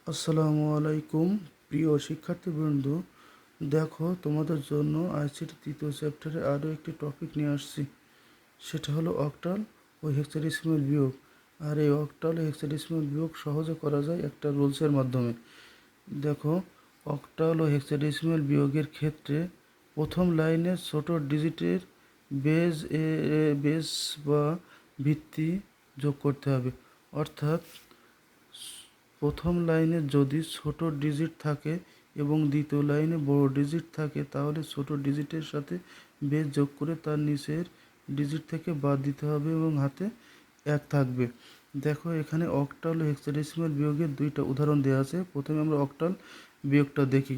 আসসালামু আলাইকুম প্রিয় শিক্ষার্থীবৃন্দ। দেখো, তোমাদের জন্য আইসিটি তৃতীয় চ্যাপ্টারে আরও একটি টপিক নিয়ে আসছি। সেটা হলো অক্টাল ও হেক্সাডেসিমাল বিয়োগ। আর এই অক্টাল ও হেক্সাডেসিমাল বিয়োগ সহজে করা যায় একটা রুলসের মাধ্যমে। দেখো, অক্টাল ও হেক্সাডেসিমাল বিয়োগের ক্ষেত্রে প্রথম লাইনের ছোট ডিজিটের বেজ বা ভিত্তি যোগ করতে হবে। অর্থাৎ প্রথম লাইনে যদি ছোট ডিজিট থাকে এবং দ্বিতীয় লাইনে বড় ডিজিট থাকে, তাহলে ছোট ডিজিটের সাথে বেজ যোগ করে তার নিচের ডিজিট থেকে বাদ দিতে হবে এবং হাতে 1 থাকবে। দেখো, এখানে অক্টাল ও হেক্সাডেসিমাল বিয়োগের দুইটা উদাহরণ দেওয়া আছে। প্রথমে আমরা অক্টাল বিয়োগটা দেখি।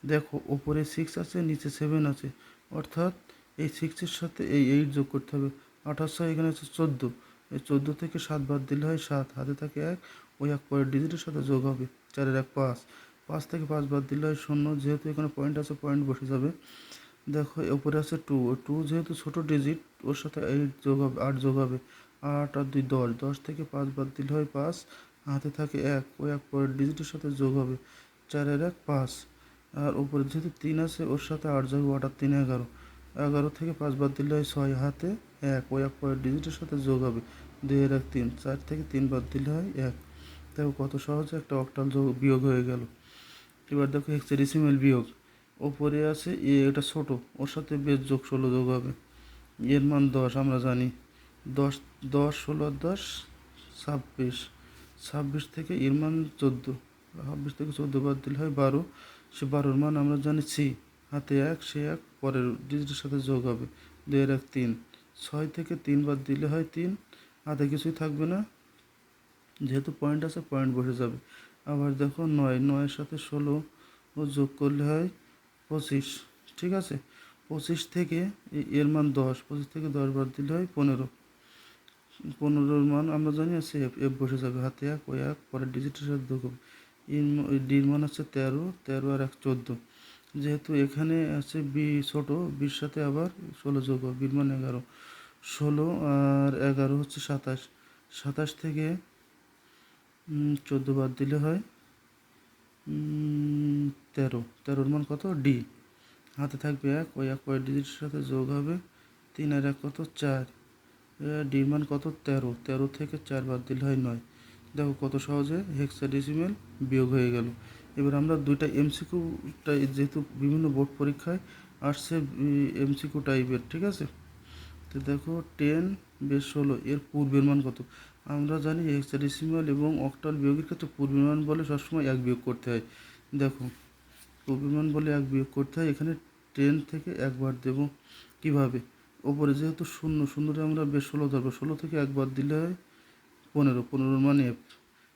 দেখো, ওপরে 6 আছে, নিচে 7 আছে, অর্থাৎ এই 6-এর সাথে এই 8 যোগ করতে হবে। 28 এখানে আছে 14, এই 14 থেকে 7 বাদ দিলে হয় 7, হাতে থাকে 1, ওই 1 পরের ডিজিটের সাথে যোগ হবে। 4-এর 1 5, 5 থেকে 5 বাদ দিলে হয় 0, যেহেতু এখানে পয়েন্ট আছে পয়েন্ট বসে যাবে। দেখো, উপরে আছে 2, 2 যেহেতু ছোট ডিজিট, ওর সাথে 8 যোগ হবে, 8 যোগ হবে। 8 আর 2 10, 10 থেকে 5 বাদ দিলে হয় 5, হাতে থাকে 1, ওই 1 পরের ডিজিটের সাথে যোগ হবে। 4-এর 1 5, আর উপরে যেহেতু 3 আছে, ওর সাথে 8 যোগ 8 আর 3 11, 11 থেকে 5 বাদ দিলে হয় 6, হাতে 1, ওই 1 পরের ডিজিটের সাথে যোগ হবে। 2-এর 1 3, 4 থেকে 3 বাদ দিলে হয় 1। দেখো কত সহজে একটা অক্টাল বিয়োগ হয়ে গেল। এবার দেখো হেক্সাডেসিমাল বিয়োগ। ওপরে আছে এটা ছোট, ওর সাথে বেজ যোগ 16 যোগ হবে। এর মান 10 আমরা জানি। 10 10 16 10 26, 26 থেকে এর মান 14, 26 থেকে 14 বাদ দিলে হয় 12, সে 12-র মান আমরা জানি সি, হাতে 1, সে 1 পরের ডিজিটের সাথে যোগ হবে। 2-এর 1 3, 6 থেকে 3 বাদ দিলে হয় 3, হাতে কিছুই থাকবে না, যেহেতু পয়েন্ট আছে পয়েন্ট বসে যাবে। আবার দেখো 9, 9-এর সাথে 16 যোগ করলে হয় 25, ঠিক আছে। 25 থেকে এর মান 10, 25 থেকে 10 বাদ দিলে হয় 15, 15-র মান আমরা জানি আছে এফ, এফ বসে যাবে, হাতে 1, ওই 1 পরের ডিজিটের সাথে যোগ হবে। ডির মান আছে 13, 13 আর 1 14, যেহেতু এখানে আছে বি ছোট, বির সাথে আবার 16 যোগ হবে, বির মান 11, 16 আর 11 হচ্ছে 27, 27 থেকে 14 বাদ দিলে হয় 13, 13-র মান কত ডি, হাতে থাকবে 1, ওই 1 পরের ডিজিটের সাথে যোগ হবে। 3 আর 1 কত 4, ডির মান কত 13, 13 থেকে 4 বাদ দিলে হয় 9। দেখো কত সহজে হেক্সাডেসিমাল বিয়োগ হয়ে গেল। এবার আমরা দুইটা এমসিকিউ যেহেতু বিভিন্ন বোর্ড পরীক্ষায় আসছে এমসিকিউ টাইপের, ঠিক আছে। তো দেখো 10 বেশ 16 এর পূর্বের মান কত। আমরা জানি হেক্সাডেসিমাল এবং অক্টাল বিয়োগের ক্ষেত্রে পূর্বের মান বলে সবসময় 1 বিয়োগ করতে হয়। দেখো, পূর্বের মান বলে 1 বিয়োগ করতে হয়, এখানে 10 থেকে 1 বাদ দেবো। কীভাবে? ওপরে যেহেতু 0, 0-টা আমরা বেশ 16 ধরবো, 16 থেকে 1 বাদ দিলে হয় 15, 15-র মান এফ,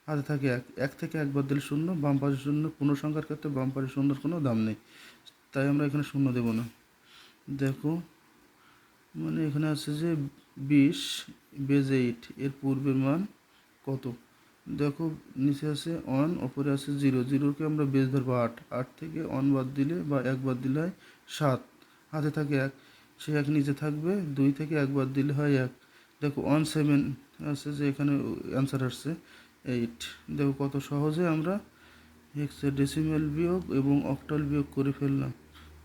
হাতে থাকে 1, 1 থেকে 1 বাদ দিলে 0, বাম পাশে 0, পূর্ণ সংখ্যার ক্ষেত্রে বাম পাশে 0-র কোনো দাম নেই, তাই আমরা এখানে 0 দেবো না। দেখো, মানে এখানে আছে যে 20 বেজ 8 এর পূর্বের মান কত। দেখো, নিচে আছে 1, ওপরে আছে 0, 0-কে আমরা বেজ ধরবো 8, 8 থেকে 1 বাদ দিলে বা 1 বাদ দিলে হয় 7, হাতে থাকে 1, সে 1 নিচে থাকবে, 2 থেকে 1 বাদ দিলে হয় 1। দেখো 17 আছে, যে এখানে অ্যান্সার আসছে 8। দেখো কত সহজে আমরা হেক্সাডেসিমাল বিয়োগ এবং অক্টাল বিয়োগ করে ফেললাম।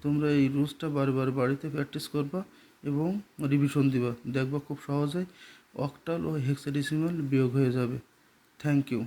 তোমরা এই রুলসটা বারবার বাড়িতে প্র্যাকটিস করবা এবং রিভিশন দিবা, দেখবা খুব সহজেই অক্টাল ও হেক্সাডেসিমাল বিয়োগ হয়ে যাবে। Thank you.